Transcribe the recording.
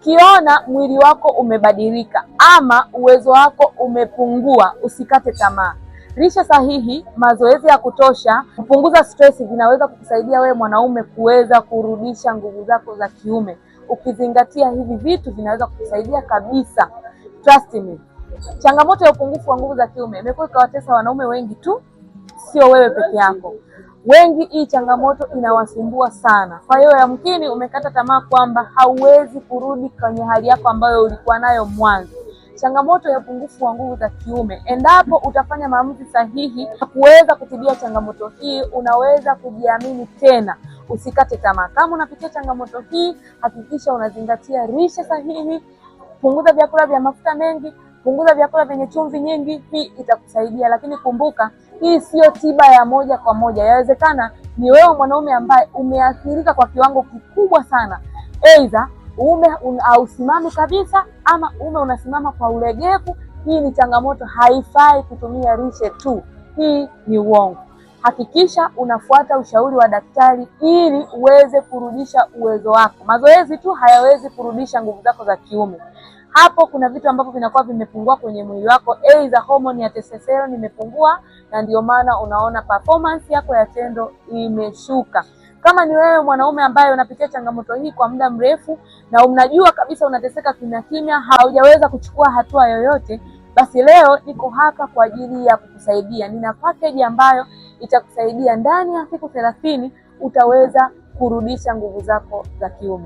Ukiona mwili wako umebadilika ama uwezo wako umepungua, usikate tamaa. Lishe sahihi, mazoezi ya kutosha, kupunguza stress vinaweza kukusaidia wewe mwanaume kuweza kurudisha nguvu zako za kiume. Ukizingatia hivi vitu vinaweza kukusaidia kabisa. Trust me. Changamoto ya upungufu wa nguvu za kiume imekuwa ikawatesa wanaume wengi tu, sio wewe peke yako. Wengi hii changamoto inawasumbua sana. Kwa hiyo yamkini umekata tamaa kwamba hauwezi kurudi kwenye hali yako ambayo ulikuwa nayo mwanzo. Changamoto ya upungufu wa nguvu za kiume, endapo utafanya maamuzi sahihi kuweza kutibia changamoto hii, unaweza kujiamini tena. Usikate tamaa. Kama unapitia changamoto hii, hakikisha unazingatia lishe sahihi, punguza vyakula vya mafuta mengi, punguza vyakula vyenye chumvi nyingi. Hii itakusaidia, lakini kumbuka, hii sio tiba ya moja kwa moja. Yawezekana ni wewe mwanaume ambaye umeathirika kwa kiwango kikubwa sana. Aidha hausimami kabisa ama unasimama kwa ulegevu. Hii ni changamoto, haifai kutumia lishe tu. Hii ni uongo. Hakikisha unafuata ushauri wa daktari ili uweze kurudisha uwezo wako. Mazoezi tu hayawezi kurudisha nguvu zako za kiume. Hapo kuna vitu ambavyo vinakuwa vimepungua kwenye mwili wako, aidha homoni ya testosterone imepungua, na ndio maana unaona performance yako ya tendo imeshuka. Kama ni wewe mwanaume ambaye unapitia changamoto hii kwa muda mrefu na unajua kabisa unateseka kimya kimya, haujaweza kuchukua hatua yoyote, basi leo niko hapa kwa ajili ya kukusaidia. Nina package ambayo itakusaidia ndani ya siku 30 utaweza kurudisha nguvu zako za kiume.